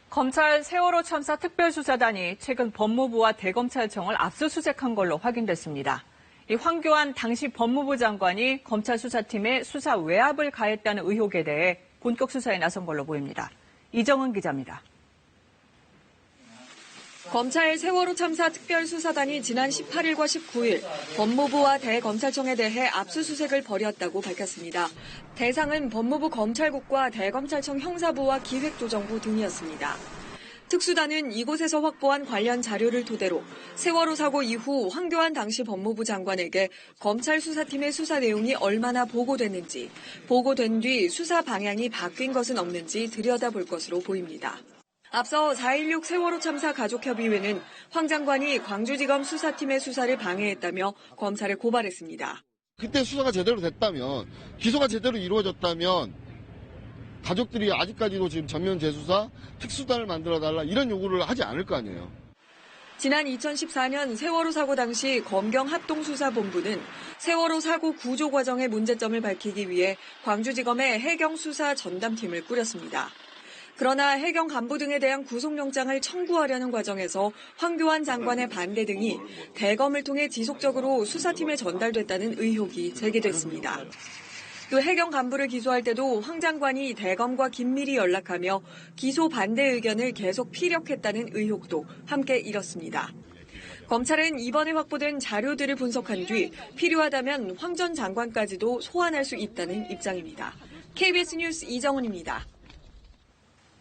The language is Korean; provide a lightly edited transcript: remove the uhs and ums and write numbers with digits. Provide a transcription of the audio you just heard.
검찰 세월호 참사 특별수사단이 최근 법무부와 대검찰청을 압수수색한 걸로 확인됐습니다. 이 황교안 당시 법무부 장관이 검찰 수사팀에 수사 외압을 가했다는 의혹에 대해 본격 수사에 나선 걸로 보입니다. 이정은 기자입니다. 검찰 세월호 참사 특별수사단이 지난 18일과 19일 법무부와 대검찰청에 대해 압수수색을 벌였다고 밝혔습니다. 대상은 법무부 검찰국과 대검찰청 형사부와 기획조정부 등이었습니다. 특수단은 이곳에서 확보한 관련 자료를 토대로 세월호 사고 이후 황교안 당시 법무부 장관에게 검찰 수사팀의 수사 내용이 얼마나 보고됐는지, 보고된 뒤 수사 방향이 바뀐 것은 없는지 들여다볼 것으로 보입니다. 앞서 4.16 세월호 참사 가족협의회는 황 장관이 광주지검 수사팀의 수사를 방해했다며 검찰에 고발했습니다. 그때 수사가 제대로 됐다면, 기소가 제대로 이루어졌다면 가족들이 아직까지도 지금 전면 재수사, 특수단을 만들어달라 이런 요구를 하지 않을 거 아니에요. 지난 2014년 세월호 사고 당시 검경합동수사본부는 세월호 사고 구조 과정의 문제점을 밝히기 위해 광주지검의 해경수사 전담팀을 꾸렸습니다. 그러나 해경 간부 등에 대한 구속영장을 청구하려는 과정에서 황교안 장관의 반대 등이 대검을 통해 지속적으로 수사팀에 전달됐다는 의혹이 제기됐습니다. 또 해경 간부를 기소할 때도 황 장관이 대검과 긴밀히 연락하며 기소 반대 의견을 계속 피력했다는 의혹도 함께 일었습니다. 검찰은 이번에 확보된 자료들을 분석한 뒤 필요하다면 황 전 장관까지도 소환할 수 있다는 입장입니다. KBS 뉴스 이정은입니다.